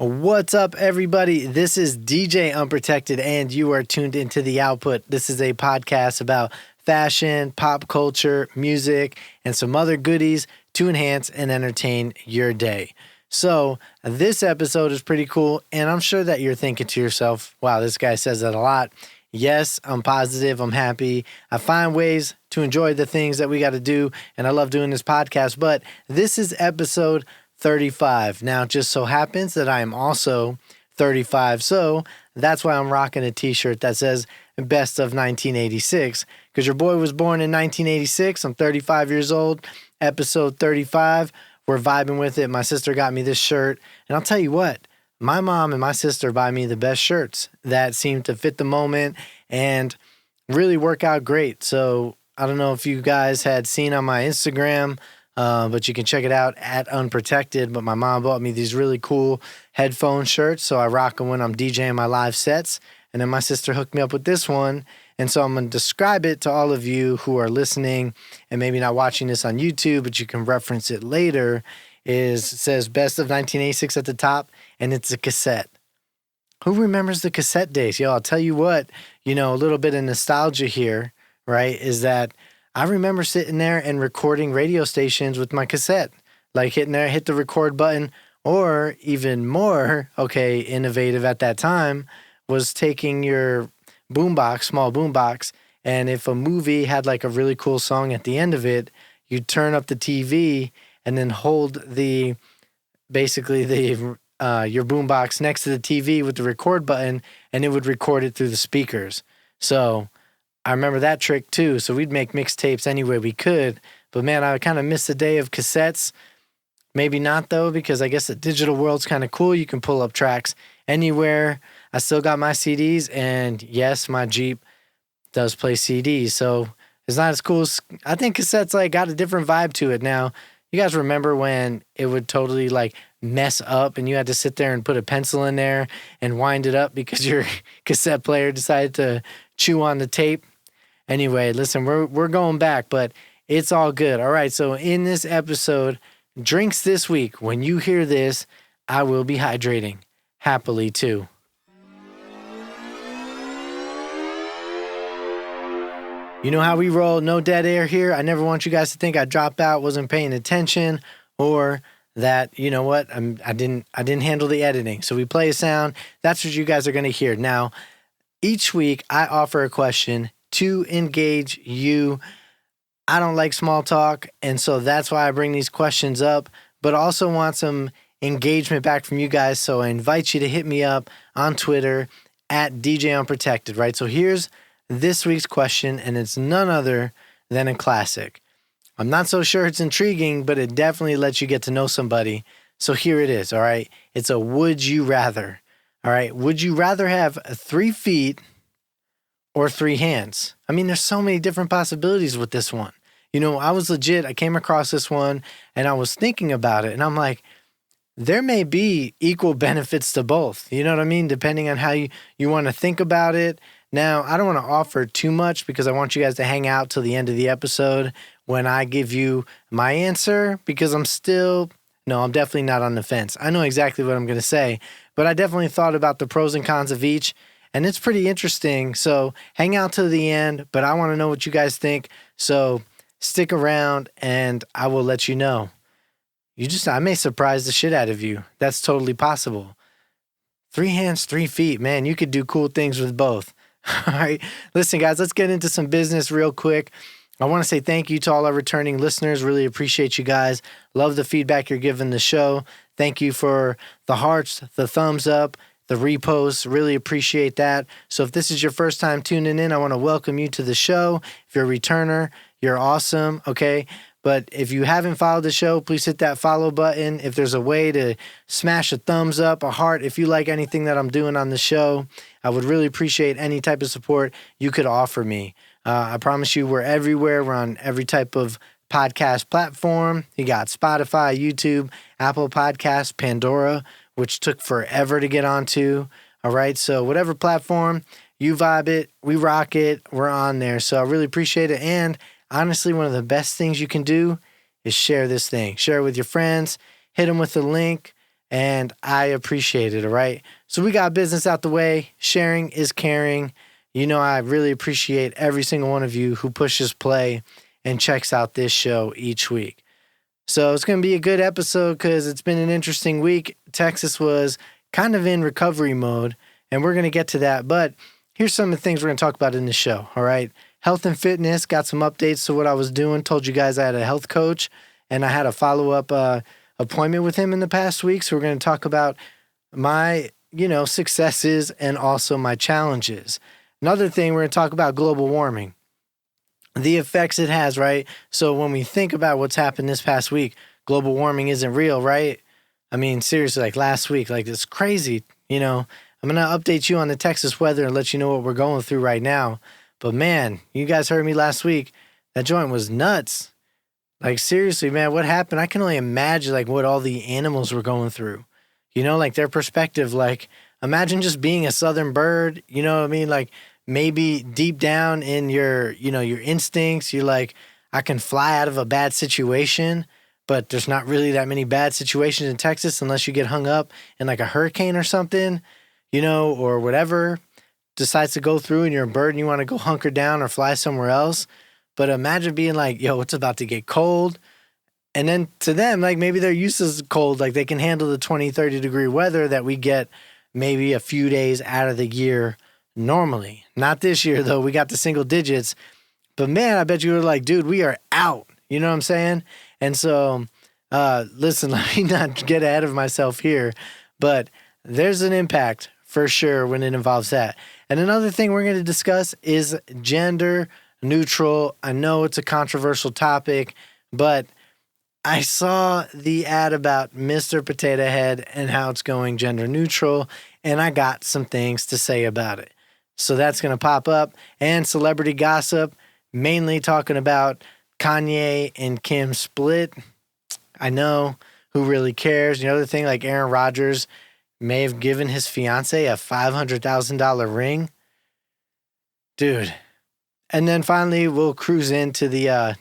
What's up, everybody? This is DJ Unprotected, and you are tuned into The Output. This is a podcast about fashion, pop culture, music, and some other goodies to enhance and entertain your day. So this episode is pretty cool, and I'm sure that you're thinking to yourself, wow, this guy says that a lot. Yes, I'm positive. I'm happy. I find ways to enjoy the things that we got to do, and I love doing this podcast. But this is episode 35. Now, it just so happens that I am also 35, so that's why I'm rocking a t-shirt that says Best of 1986, because your boy was born in 1986. I'm 35 years old. Episode 35. We're vibing with it. My sister got me this shirt, and I'll tell you what, my mom and my sister buy me the best shirts that seem to fit the moment and really work out great. So I don't know if you guys had seen on my Instagram, but you can check it out at Unprotected. But my mom bought me these really cool headphone shirts, so I rock them when I'm DJing my live sets. And then my sister hooked me up with this one. And so I'm going to describe it to all of you who are listening and maybe not watching this on YouTube, but you can reference it later. It says Best of 1986 at the top, and it's a cassette. Who remembers the cassette days? Yo, I'll tell you what, a little bit of nostalgia here, right, is that I remember sitting there and recording radio stations with my cassette, like hit the record button, or even more, innovative at that time, was taking your boombox, small boombox, and if a movie had like a really cool song at the end of it, you'd turn up the TV and then hold your boombox next to the TV with the record button, and it would record it through the speakers. So I remember that trick too. So we'd make mixtapes any way we could. But man, I kind of miss the day of cassettes. Maybe not though, because I guess the digital world's kind of cool. You can pull up tracks anywhere. I still got my CDs, and yes, my Jeep does play CDs. So it's not as cool as, I think cassettes got a different vibe to it. Now, you guys remember when it would totally mess up and you had to sit there and put a pencil in there and wind it up because your cassette player decided to chew on the tape? Anyway, listen, we're going back, but it's all good. All right, so in this episode, drinks this week. When you hear this, I will be hydrating happily too. You know how we roll, no dead air here. I never want you guys to think I dropped out, wasn't paying attention, or that, you know what, I didn't handle the editing. So we play a sound. That's what you guys are going to hear. Now, each week I offer a question to engage you. I don't like small talk, and so that's why I bring these questions up, but also want some engagement back from you guys. So I invite you to hit me up on Twitter at DJ Unprotected, right? So here's this week's question, and it's none other than a classic. I'm not so sure it's intriguing, but it definitely lets you get to know somebody. So here it is, all right? It's a would you rather, all right? Would you rather have 3 feet or 3 hands? I mean, there's so many different possibilities with this one. I came across this one, and I was thinking about it, and I'm like, there may be equal benefits to both. You know what I mean? Depending on how you want to think about it. Now, I don't want to offer too much because I want you guys to hang out till the end of the episode when I give you my answer, because I'm definitely not on the fence. I know exactly what I'm going to say, but I definitely thought about the pros and cons of each, and it's pretty interesting. So hang out till the end, but I want to know what you guys think. So stick around and I will let you know. I may surprise the shit out of you. That's totally possible. 3 hands, 3 feet, man, you could do cool things with both. All right. Listen, guys, let's get into some business real quick. I want to say thank you to all our returning listeners. Really appreciate you guys. Love the feedback you're giving the show. Thank you for the hearts, the thumbs up, the reposts. Really appreciate that. So if this is your first time tuning in, I want to welcome you to the show. If you're a returner, you're awesome. Okay. But if you haven't followed the show, please hit that follow button. If there's a way to smash a thumbs up, a heart, if you like anything that I'm doing on the show, I would really appreciate any type of support you could offer me. I promise you we're everywhere. We're on every type of podcast platform. You got Spotify, YouTube, Apple Podcasts, Pandora, which took forever to get onto. All right, so whatever platform, you vibe it, we rock it, we're on there. So I really appreciate it. And honestly, one of the best things you can do is share this thing. Share it with your friends, hit them with a link, and I appreciate it, all right? So we got business out the way. Sharing is caring. You know, I really appreciate every single one of you who pushes play and checks out this show each week. So it's going to be a good episode because it's been an interesting week. Texas was kind of in recovery mode, and we're going to get to that. But here's some of the things we're going to talk about in the show, all right? Health and fitness, got some updates to what I was doing. Told you guys I had a health coach, and I had a follow-up appointment with him in the past week. So we're going to talk about my, successes and also my challenges. Another thing, we're going to talk about global warming, the effects it has, right? So when we think about what's happened this past week, global warming isn't real, right? I mean, seriously, like last week, like it's crazy, I'm going to update you on the Texas weather and let you know what we're going through right now. But man, you guys heard me last week. That joint was nuts. Like seriously, man, what happened? I can only imagine like what all the animals were going through, like their perspective. Like imagine just being a southern bird, you know what I mean? Like maybe deep down in your, your instincts, you're like, I can fly out of a bad situation, but there's not really that many bad situations in Texas unless you get hung up in like a hurricane or something, or whatever decides to go through and you're a bird and you want to go hunker down or fly somewhere else. But imagine being like, yo, it's about to get cold. And then to them, like maybe they're used to cold, like they can handle the 20, 30 degree weather that we get maybe a few days out of the year normally. Not this year though, we got the single digits. But man, I bet you were like, dude, we are out. You know what I'm saying? And so, listen, let me not get ahead of myself here, but there's an impact for sure when it involves that. And another thing we're going to discuss is gender neutral. I know it's a controversial topic, but I saw the ad about Mr. Potato Head and how it's going gender neutral, and I got some things to say about it. So that's going to pop up. And celebrity gossip, mainly talking about Kanye and Kim split. I know, who really cares? The other thing, like Aaron Rodgers may have given his fiance a $500,000 ring. Dude. And then finally, we'll cruise into the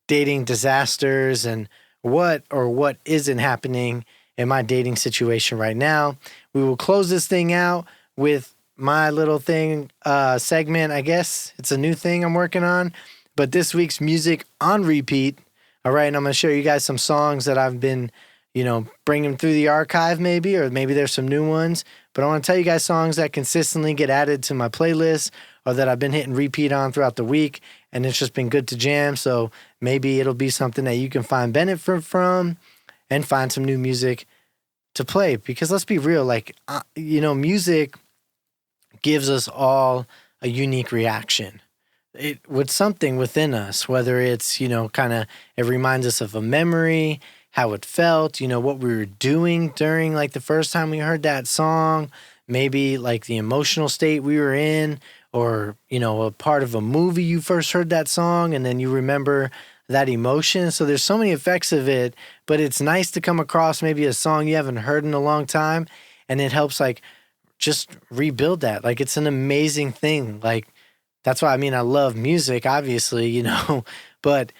dating disasters and what or what isn't happening in my dating situation right now. We will close this thing out with my little thing segment. I guess it's a new thing I'm working on. But this week's music on repeat. All right, and I'm going to show you guys some songs that I've been, bringing through the archive maybe, or maybe there's some new ones. But I want to tell you guys songs that consistently get added to my playlist or that I've been hitting repeat on throughout the week, and it's just been good to jam. So maybe it'll be something that you can find benefit from and find some new music to play. Because let's be real, like, music gives us all a unique reaction. With something within us, whether it's, it reminds us of a memory, how it felt, what we were doing during like the first time we heard that song, maybe like the emotional state we were in, or, a part of a movie you first heard that song and then you remember that emotion. So there's so many effects of it, but it's nice to come across maybe a song you haven't heard in a long time, and it helps like just rebuild that. Like it's an amazing thing. Like, that's why, I love music, obviously, but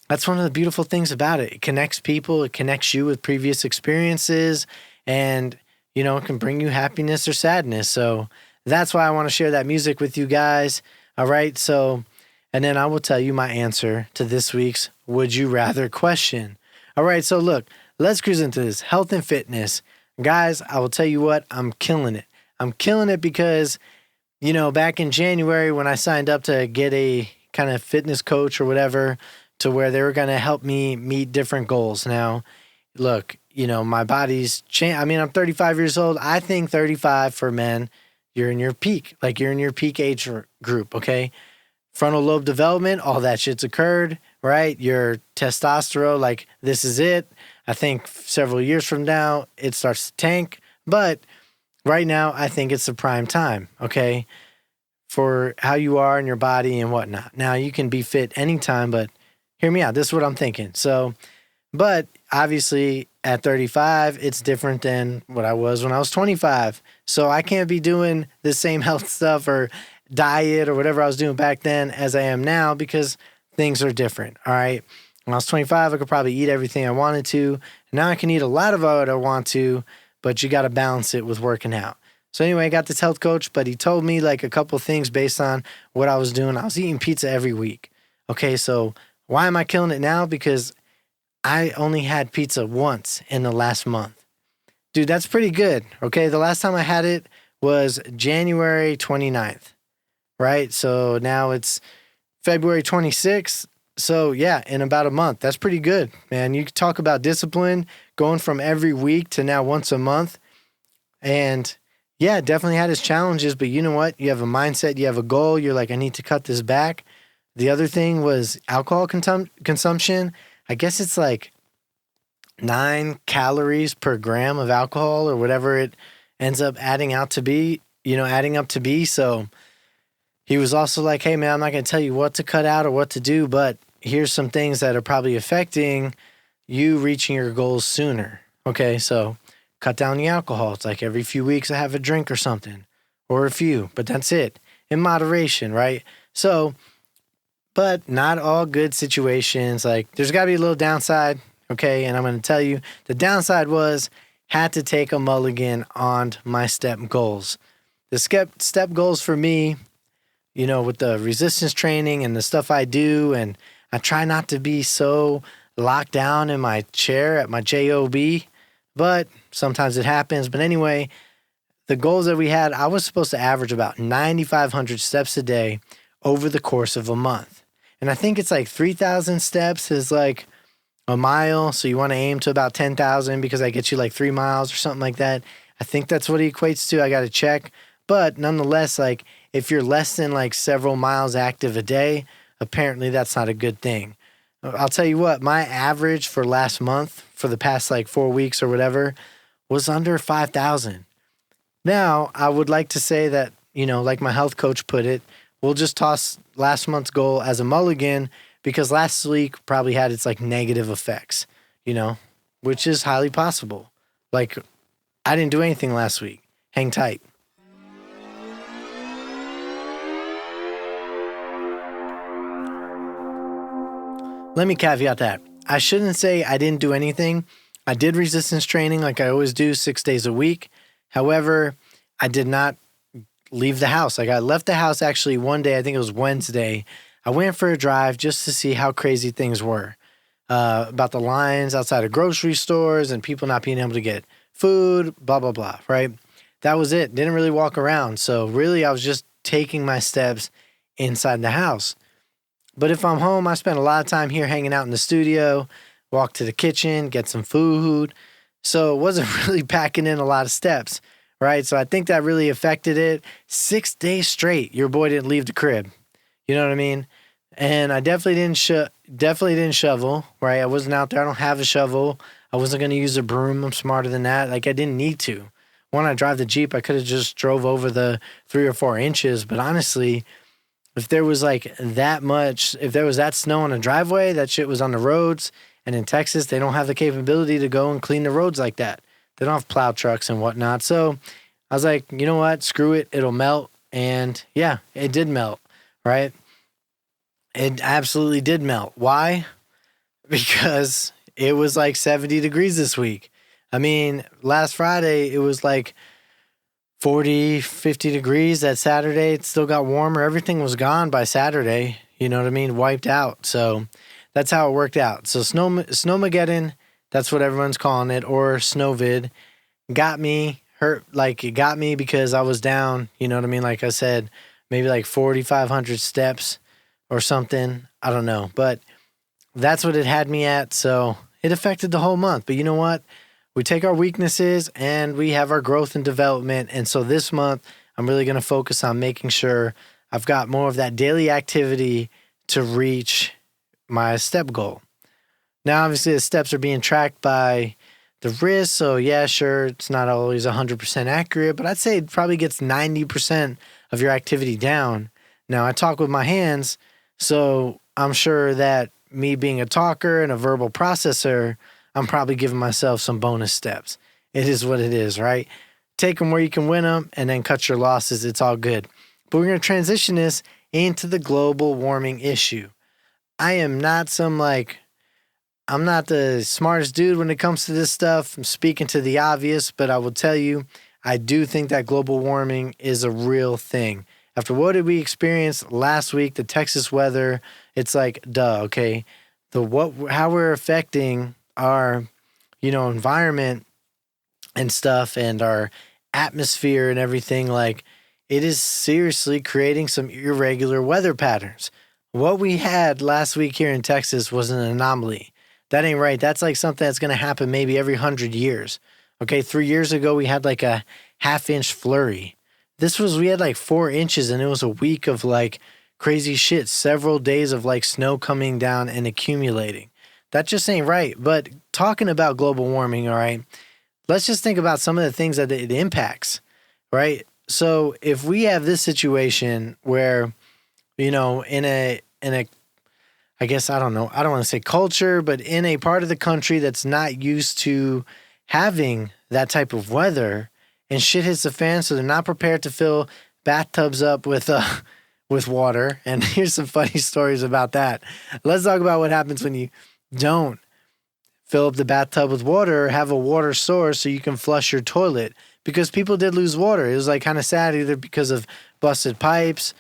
that's one of the beautiful things about it. It connects people. It connects you with previous experiences, and, it can bring you happiness or sadness. So that's why I want to share that music with you guys. All right. So, and then I will tell you my answer to this week's Would You Rather question. All right. So look, let's cruise into this health and fitness. Guys, I will tell you what, I'm killing it. I'm killing it because back in January when I signed up to get a kind of fitness coach or whatever, to where they were going to help me meet different goals. Now, look, my body's changed. I'm 35 years old. I think 35 for men, you're in your peak. Like you're in your peak age group, okay? Frontal lobe development, all that shit's occurred, right? Your testosterone, like this is it. I think several years from now, it starts to tank. But right now, I think it's the prime time, okay, for how you are in your body and whatnot. Now, you can be fit anytime, but hear me out. This is what I'm thinking. So, but obviously at 35, it's different than what I was when I was 25. So I can't be doing the same health stuff or diet or whatever I was doing back then as I am now, because things are different, all right? When I was 25, I could probably eat everything I wanted to. Now I can eat a lot of what I want to, but you got to balance it with working out. So anyway, I got this health coach, but he told me like a couple things based on what I was doing. I was eating pizza every week. Okay, so why am I killing it now? Because I only had pizza once in the last month. Dude, that's pretty good. Okay, the last time I had it was January 29th, right? So now it's February 26th. So yeah, in about a month. That's pretty good, man. You talk about discipline going from every week to now once a month. And yeah, definitely had its challenges, but you know what? You have a mindset, you have a goal. You're like, I need to cut this back. The other thing was alcohol consumption. I guess it's like 9 calories per gram of alcohol or whatever it ends up adding up to be. So he was also like, hey, man, I'm not going to tell you what to cut out or what to do, but here's some things that are probably affecting you reaching your goals sooner. Okay, so cut down the alcohol. It's like every few weeks I have a drink or something, or a few, but that's it. In moderation, right? So, but not all good situations. Like there's got to be a little downside, okay? And I'm going to tell you, the downside was had to take a mulligan on my step goals. The step goals for me, you know, with the resistance training and the stuff I do, and I try not to be so locked down in my chair at my job, but sometimes it happens. But anyway, the goals that we had, I was supposed to average about 9,500 steps a day over the course of a month. And I think it's like 3,000 steps is like a mile. So you want to aim to about 10,000 because that gets you like 3 miles or something like that. I think that's what it equates to. I got to check. But nonetheless, like if you're less than like several miles active a day, apparently that's not a good thing. I'll tell you what, my average for last month, for the past like 4 weeks or whatever, was under 5,000. Now, I would like to say that, you know, like my health coach put it, we'll just toss last month's goal as a mulligan because last week probably had its like negative effects, you know, which is highly possible. Like I didn't do anything last week. Hang tight. Let me caveat that. I shouldn't say I didn't do anything. I did resistance training like I always do 6 days a week. However, I did not leave the house. Like I left the house actually one day, I think it was Wednesday. I went for a drive just to see how crazy things were. About the lines outside of grocery stores and people not being able to get food, blah, blah, blah, right? That was it. Didn't really walk around. So really I was just taking my steps inside the house. But if I'm home, I spend a lot of time here hanging out in the studio, walk to the kitchen, get some food. So it wasn't really packing in a lot of steps, right? So I think that really affected it. 6 days straight, your boy didn't leave the crib. You know what I mean? And I definitely didn't shovel, right? I wasn't out there. I don't have a shovel. I wasn't going to use a broom. I'm smarter than that. Like I didn't need to. When I drive the Jeep, I could have just drove over the 3 or 4 inches. But honestly, if there was like if there was that snow on the driveway, that shit was on the roads. And in Texas, they don't have the capability to go and clean the roads like that. They don't have plow trucks and whatnot. So I was like, you know what? Screw it. It'll melt. And yeah, it did melt, right? It absolutely did melt. Why? Because it was like 70 degrees this week. I mean, last Friday, it was like 40, 50 degrees. That Saturday, it still got warmer. Everything was gone by Saturday. You know what I mean? Wiped out. So that's how it worked out. So Snowmageddon, that's what everyone's calling it, or Snowvid, got me hurt. Like it got me because I was down, you know what I mean? Like I said, maybe like 4,500 steps or something. I don't know. But that's what it had me at. So it affected the whole month. But you know what? We take our weaknesses and we have our growth and development. And so this month, I'm really going to focus on making sure I've got more of that daily activity to reach my step goal. Now, obviously, the steps are being tracked by the wrist. So yeah, sure, it's not always 100% accurate, but I'd say it probably gets 90% of your activity down. Now, I talk with my hands, so I'm sure that me being a talker and a verbal processor, I'm probably giving myself some bonus steps. It is what it is, right? Take them where you can win them and then cut your losses. It's all good. But we're going to transition this into the global warming issue. I am not some like I'm not the smartest dude when it comes to this stuff. I'm speaking to the obvious, but I will tell you, I do think that global warming is a real thing. After what did we experience last week, the Texas weather, it's like, duh, okay. How we're affecting our, environment and stuff and our atmosphere and everything, like it is seriously creating some irregular weather patterns. What we had last week here in Texas was an anomaly. That ain't right. That's like something that's going to happen maybe every 100 years. Okay, 3 years ago, we had like a half-inch flurry. We had like 4 inches, and it was a week of like crazy shit, several days of like snow coming down and accumulating. That just ain't right. But talking about global warming, all right, let's just think about some of the things that it impacts, right? So if we have this situation where, in a I guess, I don't know, I don't want to say culture, but in a part of the country that's not used to having that type of weather, and shit hits the fan, so they're not prepared to fill bathtubs up with water. And here's some funny stories about that. Let's talk about what happens when you don't fill up the bathtub with water, or have a water source so you can flush your toilet, because people did lose water. It was like kind of sad, either because of busted pipes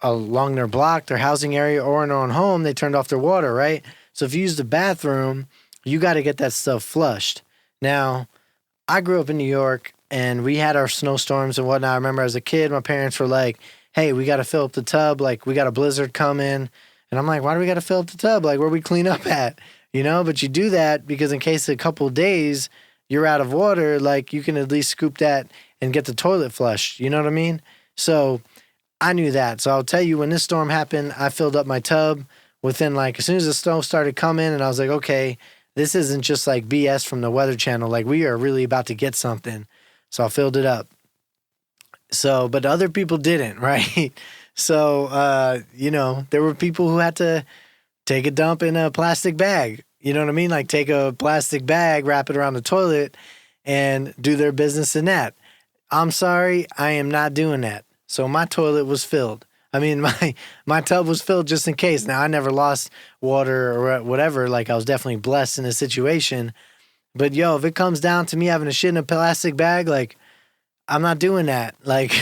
along their block, their housing area, or in their own home, they turned off their water, right? So if you use the bathroom, you got to get that stuff flushed. Now, I grew up in New York, and we had our snowstorms and whatnot. I remember as a kid, my parents were like, hey, we got to fill up the tub. Like, we got a blizzard coming. And I'm like, why do we got to fill up the tub? Like, where we clean up at? But you do that because in case a couple of days you're out of water, like, you can at least scoop that and get the toilet flushed. You know what I mean? So I knew that. So I'll tell you, when this storm happened, I filled up my tub within, like, as soon as the snow started coming, and I was like, okay, this isn't just like BS from the Weather Channel. Like, we are really about to get something. So I filled it up. So, but other people didn't, right? So, there were people who had to take a dump in a plastic bag. You know what I mean? Like, take a plastic bag, wrap it around the toilet, and do their business in that. I'm sorry, I am not doing that. So my toilet was filled. I mean, my tub was filled just in case. Now, I never lost water or whatever. Like, I was definitely blessed in a situation. But, if it comes down to me having to shit in a plastic bag, like, I'm not doing that. Like,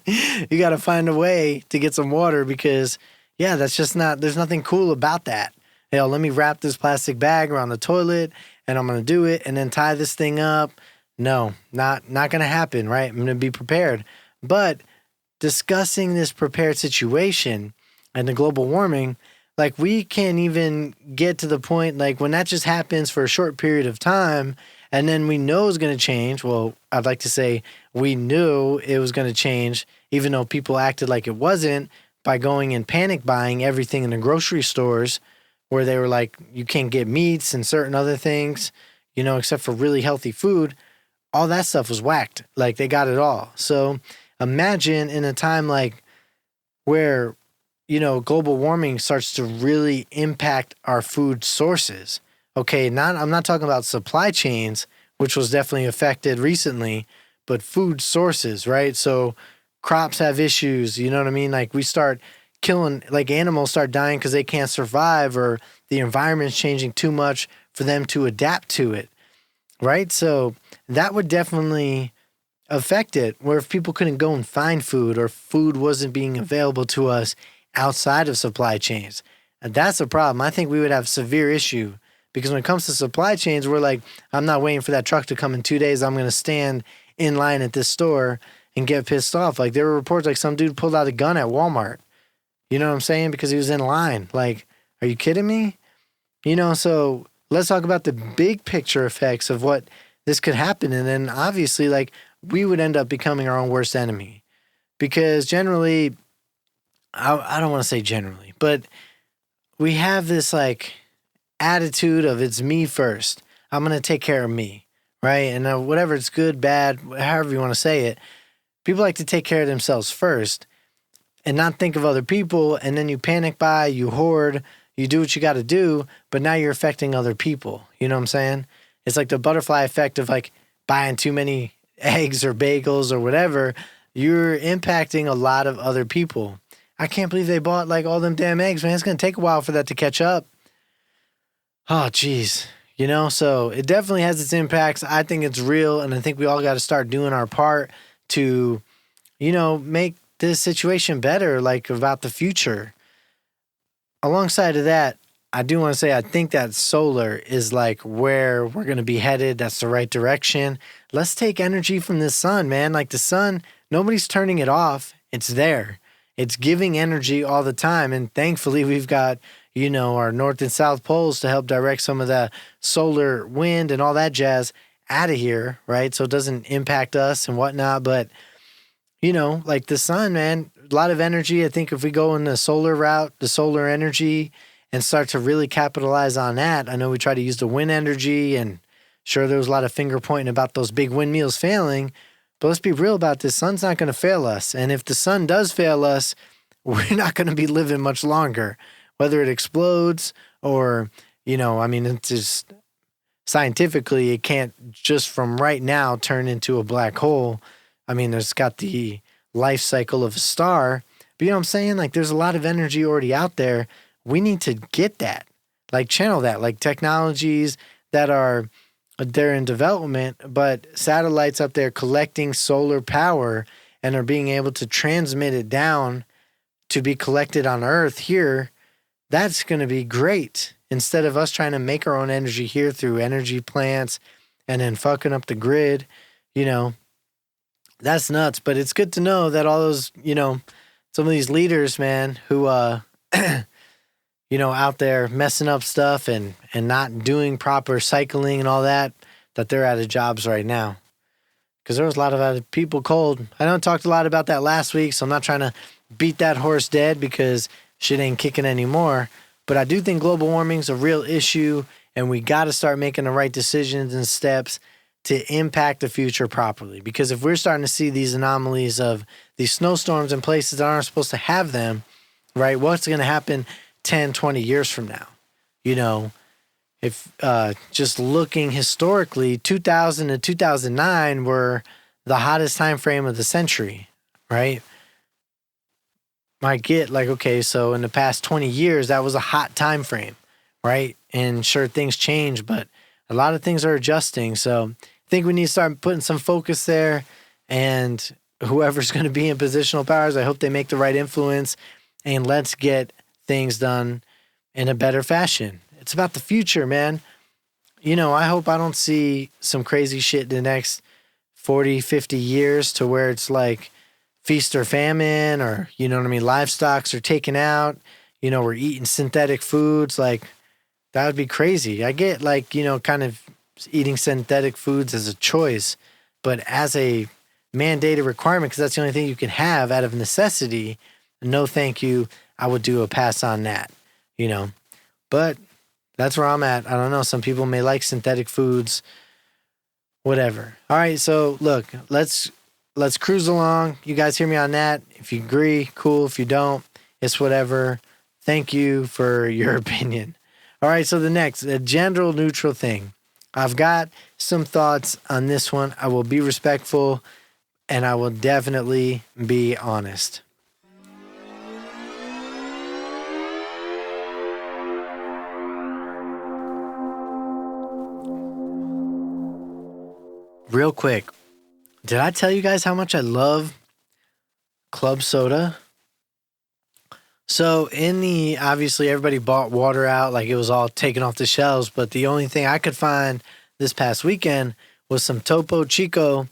you got to find a way to get some water, because, that's just not, there's nothing cool about that. Hell, let me wrap this plastic bag around the toilet, and I'm going to do it, and then tie this thing up. No, not going to happen, right? I'm going to be prepared. But discussing this prepared situation and the global warming, like, we can't even get to the point, like, when that just happens for a short period of time, and then we know it's going to change. Well, I'd like to say we knew it was going to change, even though people acted like it wasn't, by going and panic buying everything in the grocery stores, where they were like, you can't get meats and certain other things, except for really healthy food. All that stuff was whacked. Like, they got it all. So imagine in a time like where, global warming starts to really impact our food sources. Okay, I'm not talking about supply chains, which was definitely affected recently, but food sources, right? So crops have issues, you know what I mean? Like, we start killing, like, animals start dying because they can't survive, or the environment's changing too much for them to adapt to it, right? So that would definitely affect it, where if people couldn't go and find food, or food wasn't being available to us outside of supply chains, and that's a problem. I think we would have severe issue, because when it comes to supply chains, we're like, I'm not waiting for that truck to come in 2 days. I'm going to stand in line at this store and get pissed off. Like, there were reports like some dude pulled out a gun at Walmart. You know what I'm saying? Because he was in line. Like, are you kidding me? So let's talk about the big picture effects of what this could happen. And then obviously, like, we would end up becoming our own worst enemy. Because generally, I don't want to say generally, but we have this, like, attitude of it's me first. I'm going to take care of me, right? And whatever, it's good, bad, however you want to say it, people like to take care of themselves first and not think of other people. And then you panic buy, you hoard, you do what you got to do, but now you're affecting other people. You know what I'm saying? It's like the butterfly effect of, like, buying too many eggs or bagels or whatever. You're impacting a lot of other people. I can't believe they bought, like, all them damn eggs, man. It's going to take a while for that to catch up. Oh, geez. So it definitely has its impacts. I think it's real, and I think we all got to start doing our part to, make this situation better, like about the future. Alongside of that, I do want to say I think that solar is like where we're going to be headed. That's the right direction. Let's take energy from the sun, man. Like the sun, nobody's turning it off. It's there. It's giving energy all the time. And thankfully, we've got, our north and south poles to help direct some of the solar wind and all that jazz out of here, right? So it doesn't impact us and whatnot. But like the sun, man, a lot of energy. I think if we go in the solar route, the solar energy, and start to really capitalize on that. I know we try to use the wind energy, and sure, there was a lot of finger pointing about those big windmills failing. But let's be real about this. Sun's not going to fail us. And if the sun does fail us, we're not going to be living much longer. Whether it explodes or, it's just scientifically, it can't just from right now turn into a black hole. There's got the life cycle of a star, but you know what I'm saying? Like there's a lot of energy already out there. We need to get that, like channel that, like technologies that are, they're in development, but satellites up there collecting solar power and are being able to transmit it down to be collected on Earth here. That's going to be great. Instead of us trying to make our own energy here through energy plants and then fucking up the grid, that's nuts. But it's good to know that all those, some of these leaders, man, who, out there messing up stuff and not doing proper cycling and all that they're out of jobs right now. Because there was a lot of people cold. I know I talked a lot about that last week, so I'm not trying to beat that horse dead because shit ain't kicking anymore. But I do think global warming is a real issue, and we got to start making the right decisions and steps to impact the future properly. Because if we're starting to see these anomalies of these snowstorms in places that aren't supposed to have them, right, what's going to happen 10, 20 years from now? If just looking historically, 2000 to 2009 were the hottest time frame of the century, right? Might get like, okay, so in the past 20 years, that was a hot time frame, right? And sure, things change, but a lot of things are adjusting. So I think we need to start putting some focus there. And whoever's going to be in positional powers, I hope they make the right influence, and let's get things done in a better fashion. It's about the future, man. I hope I don't see some crazy shit in the next 40, 50 years to where it's like feast or famine, or, livestocks are taken out. We're eating synthetic foods. Like, that would be crazy. I get like, kind of eating synthetic foods as a choice, but as a mandated requirement, because that's the only thing you can have out of necessity, no thank you. I would do a pass on that, but that's where I'm at. I don't know. Some people may like synthetic foods, whatever. All right. So look, let's cruise along. You guys hear me on that. If you agree, cool. If you don't, it's whatever. Thank you for your opinion. All right. So the next, a gender neutral thing. I've got some thoughts on this one. I will be respectful, and I will definitely be honest. Real quick, did I tell you guys how much I love club soda? So obviously everybody bought water out, like it was all taken off the shelves, but the only thing I could find this past weekend was some Topo Chico.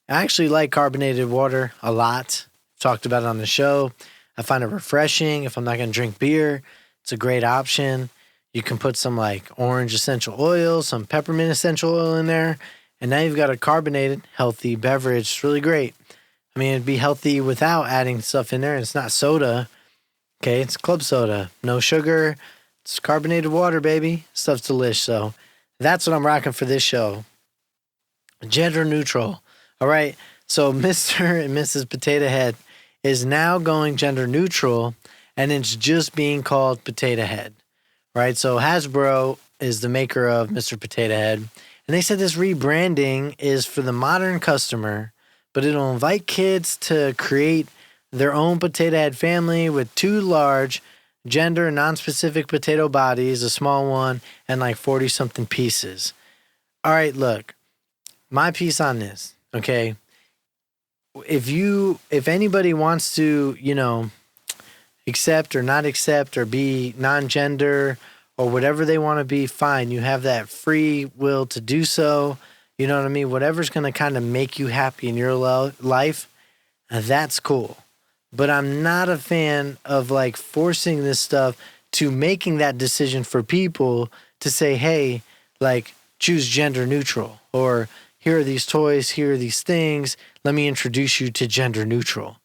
I actually like carbonated water a lot. Talked about it on the show. I find it refreshing. If I'm not going to drink beer, it's a great option. You can put some like orange essential oil, some peppermint essential oil in there, and now you've got a carbonated, healthy beverage. It's really great. It'd be healthy without adding stuff in there. It's not soda. Okay, it's club soda. No sugar. It's carbonated water, baby. Stuff's delish. So that's what I'm rocking for this show. Gender neutral. All right. So Mr. and Mrs. Potato Head is now going gender neutral, and it's just being called Potato Head. Right? So Hasbro is the maker of Mr. Potato Head. And they said this rebranding is for the modern customer, but it'll invite kids to create their own Potato Head family with two large gender, non-specific potato bodies, a small one, and like 40 something pieces. All right, look, my piece on this, okay? If anybody wants to, accept or not accept or be non-gender or whatever they want to be, fine. You have that free will to do so. You know what I mean? Whatever's going to kind of make you happy in your life, that's cool. But I'm not a fan of like forcing this stuff to making that decision for people to say, hey, like choose gender neutral, or here are these toys, here are these things. Let me introduce you to gender neutral.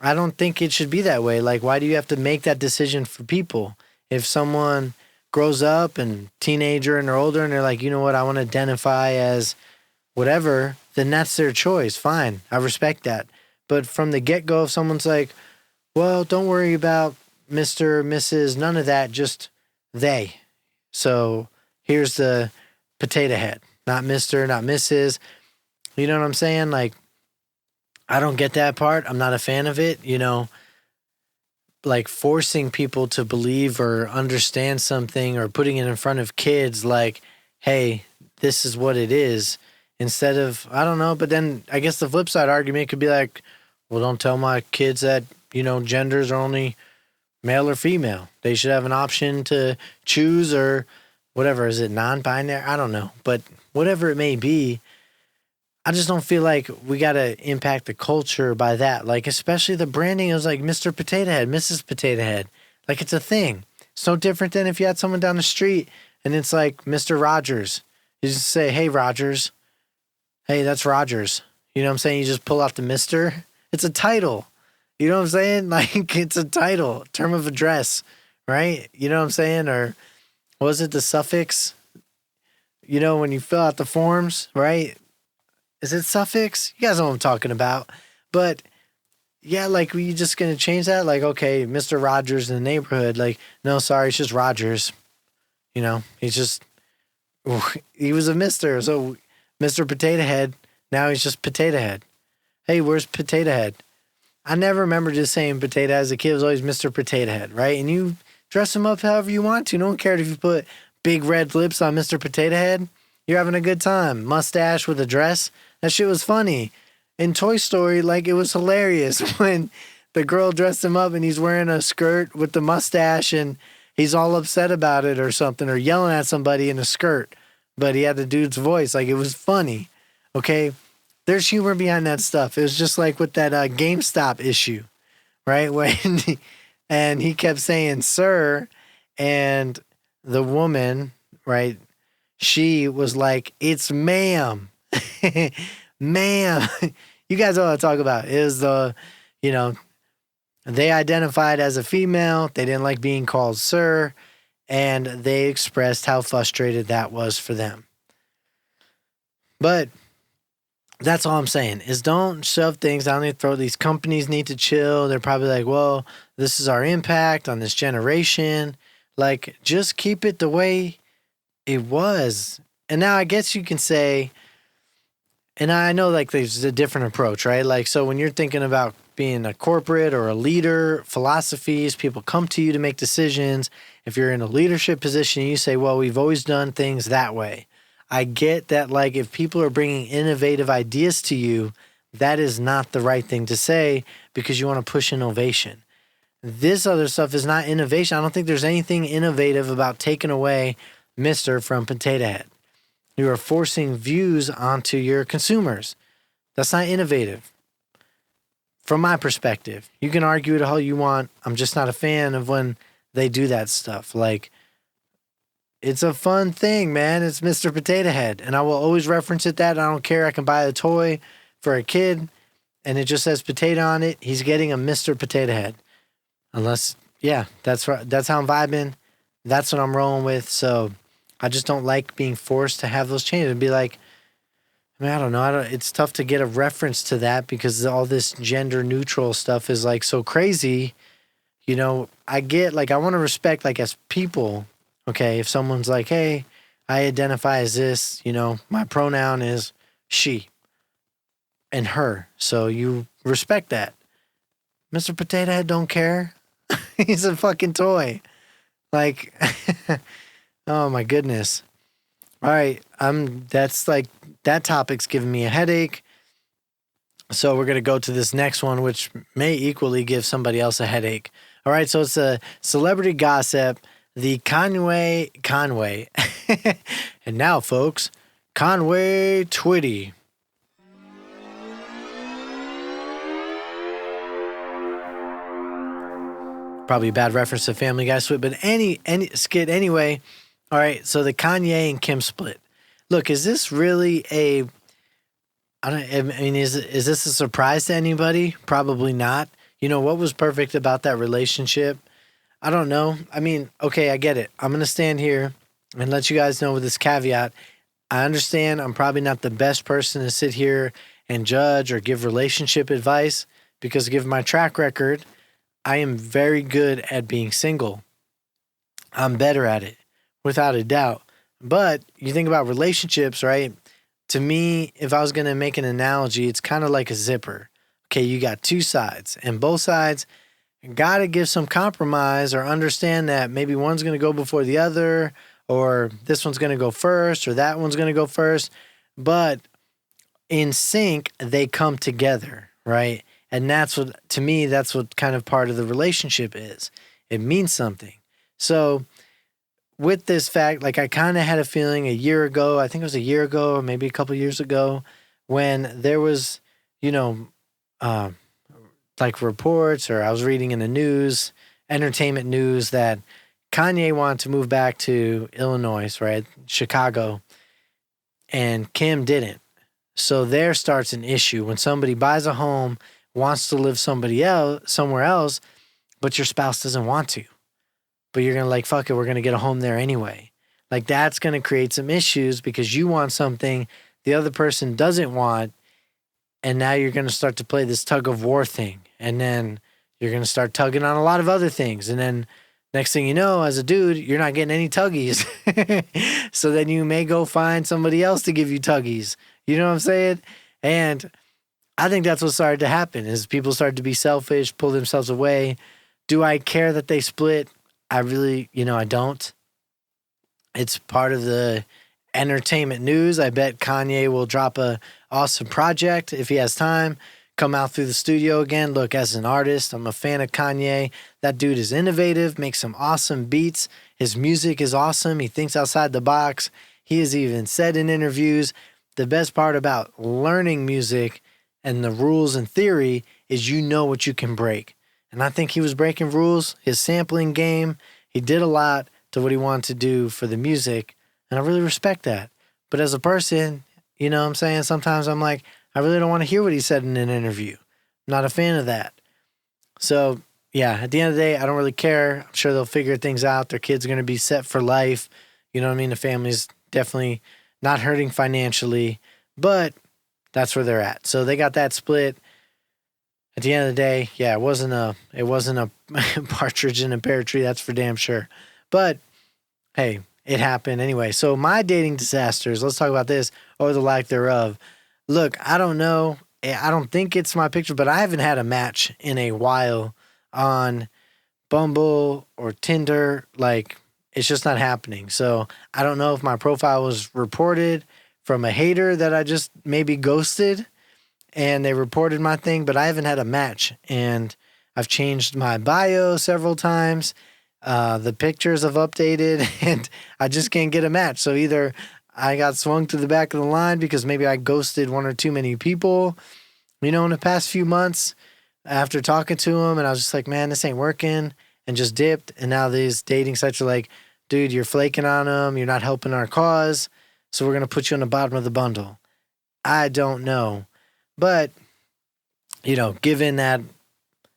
I don't think it should be that way. Like, why do you have to make that decision for people? If someone grows up and teenager and they're older and they're like, you know what, I want to identify as whatever, then that's their choice. Fine. I respect that. But from the get-go, if someone's like, well, don't worry about Mr., Mrs., none of that, just they. So here's the potato head, not Mr., not Mrs. You know what I'm saying? Like, I don't get that part. I'm not a fan of it, like forcing people to believe or understand something or putting it in front of kids like, hey, this is what it is, instead of, I don't know. But then I guess the flip side argument could be like, well, don't tell my kids that, genders are only male or female. They should have an option to choose, or whatever. Is it non-binary? I don't know. But whatever it may be, I just don't feel like we got to impact the culture by that. Like, especially the branding is like Mr. Potato Head, Mrs. Potato Head. Like, it's a thing. It's no different than if you had someone down the street and it's like Mr. Rogers. You just say, hey, Rogers. Hey, that's Rogers. You know what I'm saying? You just pull out the Mr. It's a title. You know what I'm saying? Like, it's a title, term of address, right? You know what I'm saying? Or was it the suffix? When you fill out the forms, right? Is it suffix? You guys know what I'm talking about. But yeah, like, were you just going to change that? Like, okay, Mr. Rogers in the neighborhood. Like, no, sorry, it's just Rogers. He's just, he was a Mr. So Mr. Potato Head, now he's just Potato Head. Hey, where's Potato Head? I never remember just saying potato as a kid. It was always Mr. Potato Head, right? And you dress him up however you want to. No one cared if you put big red lips on Mr. Potato Head. You're having a good time. Mustache with a dress. That shit was funny. In Toy Story, like, it was hilarious when the girl dressed him up and he's wearing a skirt with the mustache and he's all upset about it or something, or yelling at somebody in a skirt, but he had the dude's voice. Like, it was funny. Okay? There's humor behind that stuff. It was just like with that GameStop issue, right? And he kept saying, sir, and the woman, right, she was like, it's ma'am. Ma'am. You guys know what I'm talking about. It was they identified as a female. They didn't like being called sir. And they expressed how frustrated that was for them. But that's all I'm saying is don't shove things down their throat. These companies need to chill. They're probably like, well, this is our impact on this generation. Like, just keep it the way it was. And now I guess you can say, and I know like there's a different approach, right? Like, so when you're thinking about being a corporate or a leader, philosophies, people come to you to make decisions. If you're in a leadership position, you say, well, we've always done things that way. I get that, like, if people are bringing innovative ideas to you, that is not the right thing to say because you want to push innovation. This other stuff is not innovation. I don't think there's anything innovative about taking away Mr. from Potato Head. You are forcing views onto your consumers. That's not innovative. From my perspective, you can argue it all you want. I'm just not a fan of when they do that stuff. Like, it's a fun thing, man. It's Mr. Potato Head. And I will always reference it that. I don't care. I can buy a toy for a kid and it just says potato on it. He's getting a Mr. Potato Head. Unless, yeah, that's right. That's how I'm vibing. That's what I'm rolling with. So I just don't like being forced to have those changes and be like, I don't know. It's tough to get a reference to that because all this gender neutral stuff is like so crazy. I get, like, I want to respect, like, as people. Okay, if someone's like, hey, I identify as this, my pronoun is she and her. So you respect that. Mr. Potato Head don't care. He's a fucking toy. Like, oh my goodness. All right. That's like, that topic's giving me a headache. So we're going to go to this next one, which may equally give somebody else a headache. All right. So it's a celebrity gossip, the Conway. And now, folks, Conway Twitty. Probably a bad reference to Family Guy split, but any skit anyway. All right, so the Kanye and Kim split. Look, is this really a? I mean, is this a surprise to anybody? Probably not. You know what was perfect about that relationship? I don't know. I mean, okay, I get it. I'm gonna stand here and let you guys know with this caveat. I understand I'm probably not the best person to sit here and judge or give relationship advice because given my track record, I am very good at being single. I'm better at it, without a doubt. But you think about relationships, right? To me, if I was going to make an analogy, it's kind of like a zipper. Okay, you got two sides, and both sides got to give some compromise or understand that maybe one's going to go before the other, or this one's going to go first, or that one's going to go first. But in sync, they come together, right? And that's what, to me, that's what kind of part of the relationship is. It means something. So with this fact, like I kind of had a feeling a year ago, I think it was a year ago or maybe a couple years ago, when there was, like reports, or I was reading in the news, entertainment news, that Kanye wanted to move back to Illinois, right? Chicago. And Kim didn't. So there starts an issue when somebody buys a home, wants to live somewhere else, but your spouse doesn't want to. But you're going to like, fuck it, we're going to get a home there anyway. Like that's going to create some issues because you want something the other person doesn't want. And now you're going to start to play this tug of war thing. And then you're going to start tugging on a lot of other things. And then next thing you know, as a dude, you're not getting any tuggies. So then you may go find somebody else to give you tuggies. You know what I'm saying? And I think that's what started to happen is people started to be selfish, pull themselves away. Do I care that they split? I really, I don't. It's part of the entertainment news. I bet Kanye will drop a awesome project if he has time, come out through the studio again. Look, as an artist, I'm a fan of Kanye. That dude is innovative, makes some awesome beats. His music is awesome. He thinks outside the box. He has even said in interviews, the best part about learning music and the rules and theory is you know what you can break. And I think he was breaking rules. His sampling game, he did a lot to what he wanted to do for the music. And I really respect that. But as a person, you know what I'm saying? Sometimes I'm like, I really don't want to hear what he said in an interview. I'm not a fan of that. So, yeah, at the end of the day, I don't really care. I'm sure they'll figure things out. Their kids are going to be set for life. You know what I mean? The family's definitely not hurting financially. But that's where they're at. So they got that split. At the end of the day, yeah, it wasn't a partridge in a pear tree, that's for damn sure. But hey, it happened anyway. So my dating disasters, let's talk about this, or the lack thereof. Look, I don't know. I don't think it's my picture, but I haven't had a match in a while on Bumble or Tinder. Like, it's just not happening. So I don't know if my profile was reported from a hater that I just maybe ghosted and they reported my thing, but I haven't had a match. And I've changed my bio several times. The pictures I've updated and I just can't get a match. So either I got swung to the back of the line because maybe I ghosted one or too many people, in the past few months after talking to them. And I was just like, man, this ain't working, and just dipped. And now these dating sites are like, dude, you're flaking on them. You're not helping our cause. So we're going to put you on the bottom of the bundle. I don't know. But, given that,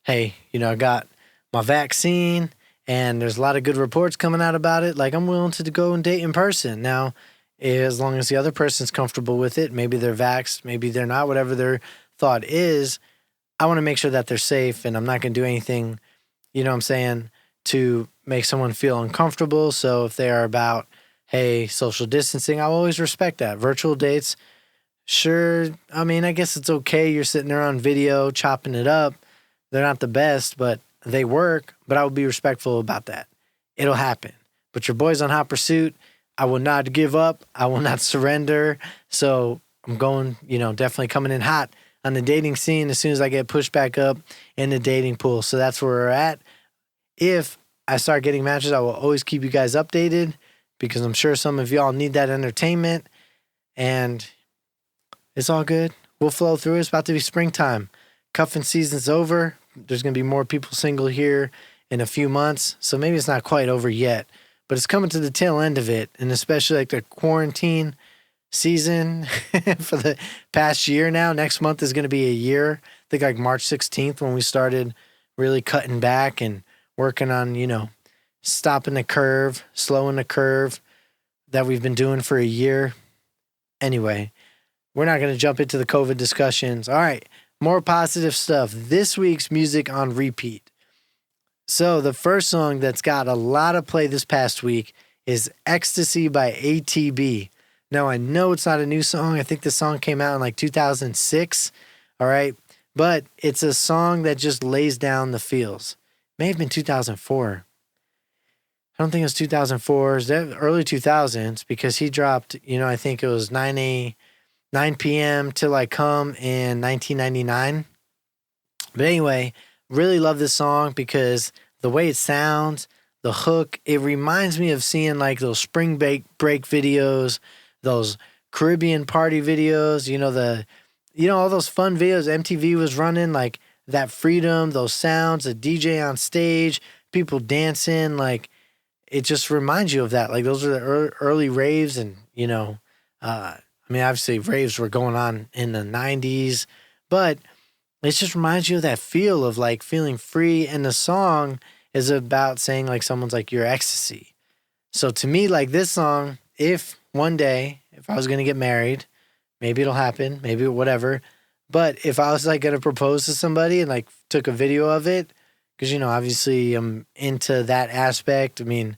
hey, I got my vaccine and there's a lot of good reports coming out about it, like I'm willing to go and date in person. Now, as long as the other person's comfortable with it, maybe they're vaxxed, maybe they're not, whatever their thought is, I want to make sure that they're safe and I'm not going to do anything, to make someone feel uncomfortable. So if they are about, hey, social distancing, I'll always respect that. Virtual dates, sure. I mean, I guess it's okay. You're sitting there on video, chopping it up. They're not the best, but they work, but I will be respectful about that. It'll happen. But your boy's on hot pursuit. I will not give up. I will not surrender. So I'm going, definitely coming in hot on the dating scene as soon as I get pushed back up in the dating pool. So that's where we're at. If I start getting matches, I will always keep you guys updated because I'm sure some of y'all need that entertainment. And it's all good. We'll flow through. It's about to be springtime. Cuffing season's over. There's going to be more people single here in a few months. So maybe it's not quite over yet, but it's coming to the tail end of it. And especially like the quarantine season for the past year now. Next month is going to be a year. I think like March 16th when we started really cutting back and working on, stopping the curve, slowing the curve that we've been doing for a year. Anyway, we're not going to jump into the COVID discussions. All right, more positive stuff. This week's music on repeat. So the first song that's got a lot of play this past week is Ecstasy by ATB. Now, I know it's not a new song. I think the song came out in like 2006, all right? But it's a song that just lays down the feels. May have been 2004. I don't think it was 2004. It's early 2000s because he dropped, I think it was 9 p.m. Till I Come in 1999. But anyway, really love this song because the way it sounds, the hook, it reminds me of seeing like those spring break videos, those Caribbean party videos, all those fun videos MTV was running, like that freedom, those sounds, the DJ on stage, people dancing, like it just reminds you of that. Like those are the early raves and, obviously raves were going on in the 90s, but it just reminds you of that feel of like feeling free. And the song is about saying like someone's like your ecstasy. So to me, like this song, if one day, if I was going to get married, maybe it'll happen, maybe whatever. But if I was like going to propose to somebody and like took a video of it, because, obviously I'm into that aspect. I mean,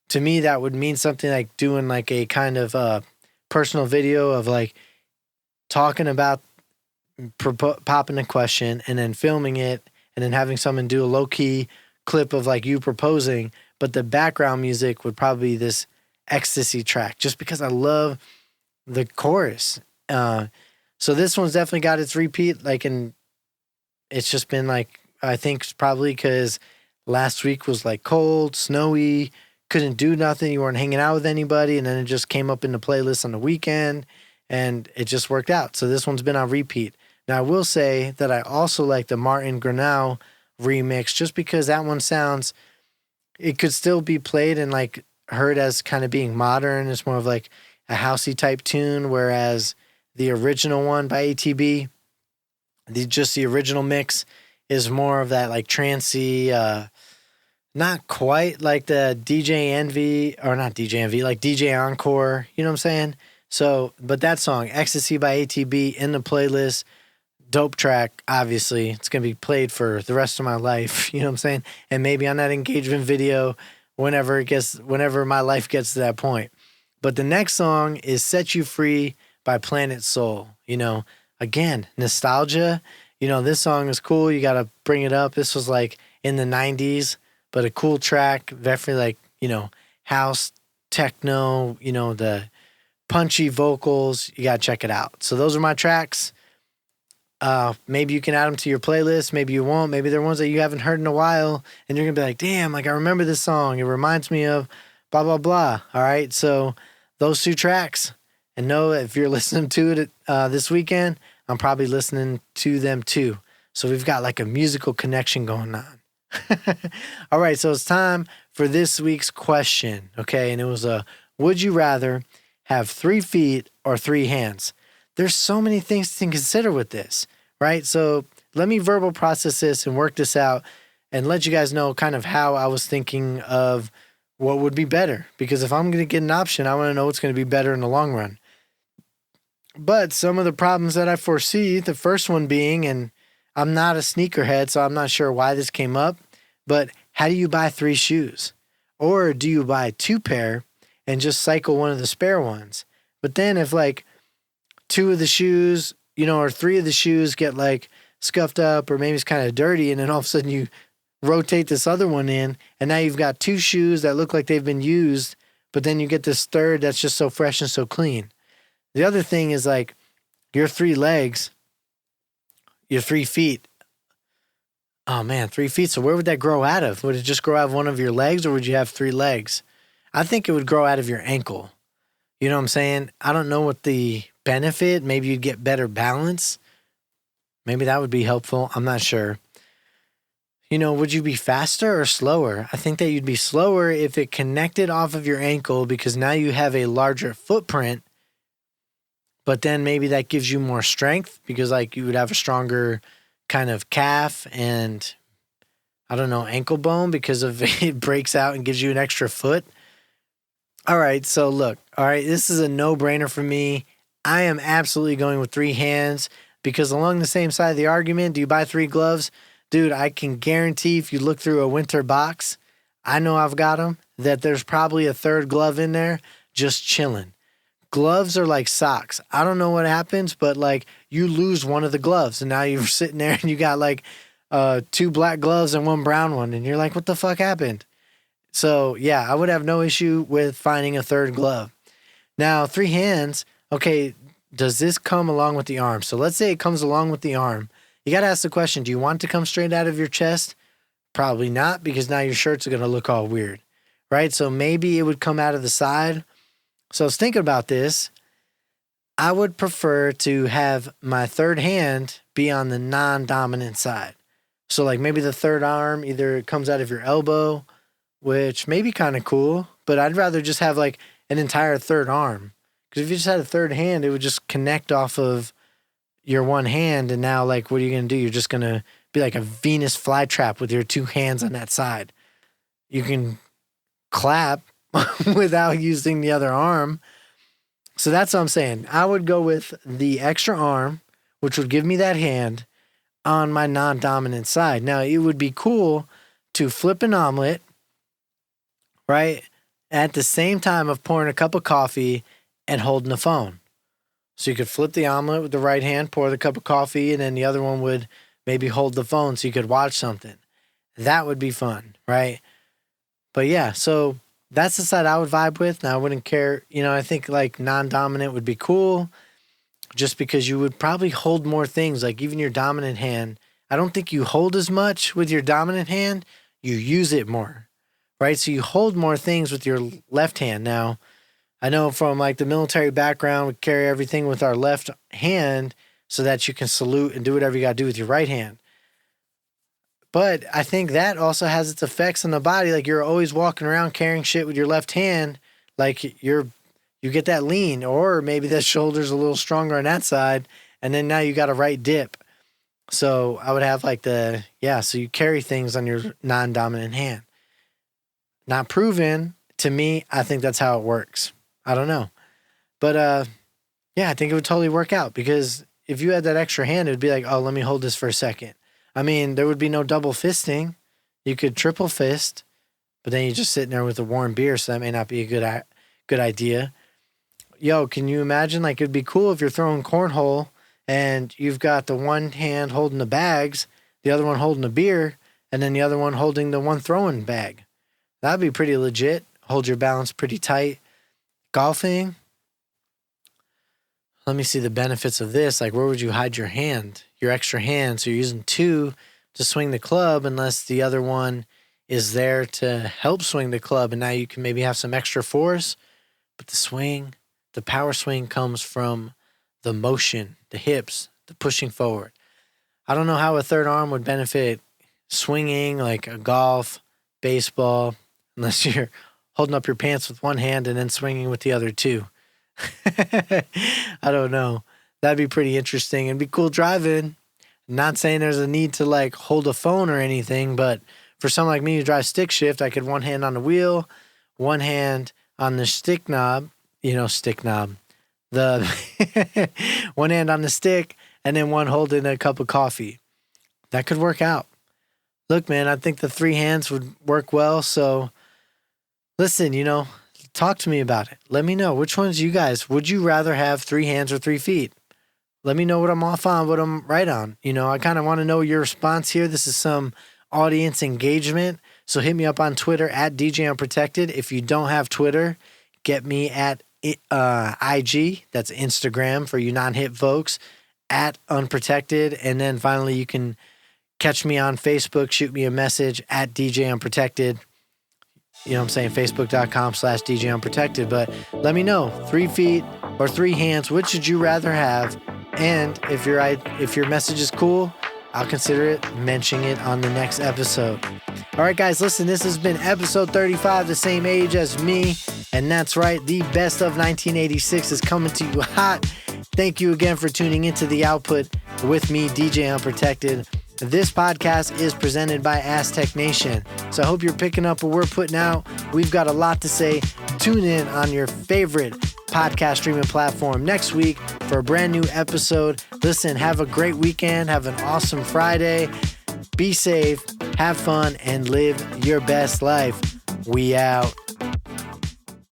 to me, that would mean something like doing like a kind of personal video of like talking about popping a question and then filming it and then having someone do a low key clip of like you proposing. But the background music would probably be this ecstasy track just because I love the chorus. So this one's definitely got its repeat, like, and it's just been like, I think it's probably because last week was like cold, snowy, couldn't do nothing. You weren't hanging out with anybody. And then it just came up in the playlist on the weekend and it just worked out. So this one's been on repeat. Now I will say that I also like the Martin Granell remix just because that one sounds, it could still be played and like heard as kind of being modern. It's more of like a housey type tune, whereas the original one by ATB, the original mix is more of that like trancey, not quite like the DJ Envy, or not DJ Envy, like DJ Encore, you know what I'm saying? So, but that song, Ecstasy by ATB, in the playlist, dope track, obviously. It's going to be played for the rest of my life, you know what I'm saying? And maybe on that engagement video, whenever my life gets to that point. But the next song is Set You Free by Planet Soul. Again, nostalgia. This song is cool. You got to bring it up. This was like in the 90s, but a cool track. Definitely like, house, techno, the punchy vocals. You got to check it out. So those are my tracks. Maybe you can add them to your playlist. Maybe you won't. Maybe they're ones that you haven't heard in a while. And you're going to be like, damn, like I remember this song. It reminds me of blah, blah, blah. All right. So those two tracks. And know if you're listening to it this weekend, I'm probably listening to them too. So we've got like a musical connection going on. All right, so it's time for this week's question, okay? And it was would you rather have 3 feet or 3 hands? There's so many things to consider with this, right? So let me verbal process this and work this out and let you guys know kind of how I was thinking of what would be better. Because if I'm going to get an option, I want to know what's going to be better in the long run. But some of the problems that I foresee, the first one being, and I'm not a sneakerhead, so I'm not sure why this came up, but how do you buy 3 shoes? Or do you buy 2 pair and just cycle one of the spare ones? But then if like 2 of the shoes, or 3 of the shoes get like scuffed up or maybe it's kind of dirty and then all of a sudden you rotate this other one in, and now you've got two shoes that look like they've been used, but then you get this third that's just so fresh and so clean. The other thing is like your 3 legs, your 3 feet. Oh man, 3 feet. So where would that grow out of? Would it just grow out of one of your legs, or would you have 3 legs? I think it would grow out of your ankle. You know what I'm saying? I don't know what the benefit. Maybe you'd get better balance. Maybe that would be helpful. I'm not sure. Would you be faster or slower? I think that you'd be slower if it connected off of your ankle, because now you have a larger footprint. But then maybe that gives you more strength, because like you would have a stronger kind of calf and I don't know, ankle bone, because of it breaks out and gives you an extra foot. All right, so look, this is a no-brainer for me. I am absolutely going with 3 hands, because along the same side of the argument, do you buy 3 gloves? Dude, I can guarantee if you look through a winter box, I know I've got them, that there's probably a 3rd glove in there just chilling. Gloves are like socks. I don't know what happens, but like you lose one of the gloves and now you're sitting there and you got like 2 black gloves and 1 brown one. And you're like, what the fuck happened? So yeah, I would have no issue with finding a 3rd glove. Now, 3 hands. Okay, does this come along with the arm? So let's say it comes along with the arm. You got to ask the question, do you want it to come straight out of your chest? Probably not, because now your shirts are going to look all weird, right? So maybe it would come out of the side. So I was thinking about this. I would prefer to have my 3rd hand be on the non-dominant side. So like maybe the 3rd arm either comes out of your elbow, which may be kind of cool, but I'd rather just have like an entire 3rd arm. Because if you just had a 3rd hand, it would just connect off of your 1 hand, and now like what are you going to do? You're just going to be like a Venus flytrap with your 2 hands on that side. You can clap without using the other arm. So that's what I'm saying. I would go with the extra arm, which would give me that hand on my non-dominant side. Now, it would be cool to flip an omelet, right, at the same time of pouring a cup of coffee and holding the phone. So you could flip the omelet with the right hand, pour the cup of coffee, and then the other one would maybe hold the phone so you could watch something. That would be fun, right? But yeah, so that's the side I would vibe with. Now, I wouldn't care. I think like non-dominant would be cool just because you would probably hold more things. Like even your dominant hand, I don't think you hold as much with your dominant hand. You use it more, right? So you hold more things with your left hand. Now, I know from like the military background, we carry everything with our left hand so that you can salute and do whatever you got to do with your right hand. But I think that also has its effects on the body. Like you're always walking around carrying shit with your left hand. Like you get that lean, or maybe that shoulder's a little stronger on that side. And then now you got a right dip. So I would have like so you carry things on your non-dominant hand. Not proven to me. I think that's how it works. I don't know. But I think it would totally work out, because if you had that extra hand, it would be like, oh, let me hold this for a second. I mean, there would be no double fisting. You could triple fist, but then you're just sitting there with a warm beer, so that may not be a good idea. Yo, can you imagine? Like, it'd be cool if you're throwing cornhole and you've got the one hand holding the bags, the other one holding the beer, and then the other one holding the one throwing bag. That'd be pretty legit. Hold your balance pretty tight. Golfing. Let me see the benefits of this. Like, where would you hide your hand? Your extra hand. So you're using 2 to swing the club, unless the other one is there to help swing the club. And now you can maybe have some extra force. But the power swing comes from the motion, the hips, the pushing forward. I don't know how a 3rd arm would benefit swinging, like a golf, baseball, unless you're holding up your pants with one hand and then swinging with the other 2. I don't know. That'd be pretty interesting. It'd be cool driving. Not saying there's a need to like hold a phone or anything, but for someone like me who drives stick shift, I could one hand on the wheel, one hand on the stick knob, the one hand on the stick, and then one holding a cup of coffee. That could work out. Look, man, I think the 3 hands would work well. So listen, talk to me about it. Let me know which ones you guys, would you rather have 3 hands or 3 feet? Let me know what I'm off on, what I'm right on. I kind of want to know your response here. This is some audience engagement. So hit me up on Twitter at DJ Unprotected. If you don't have Twitter, get me at IG. That's Instagram for you non-hip folks, at Unprotected. And then finally, you can catch me on Facebook. Shoot me a message at DJ Unprotected. You know what I'm saying? Facebook.com/DJ Unprotected. But let me know, 3 feet or 3 hands, which would you rather have? And if your message is cool, I'll consider it, mentioning it on the next episode. All right, guys, listen, this has been episode 35, the same age as me. And that's right, the best of 1986 is coming to you hot. Thank you again for tuning into The Output with me, DJ Unprotected. This podcast is presented by Aztec Nation. So I hope you're picking up what we're putting out. We've got a lot to say. Tune in on your favorite podcast streaming platform next week for a brand new episode. Listen, have a great weekend. Have an awesome Friday. Be safe, have fun, and live your best life. We out.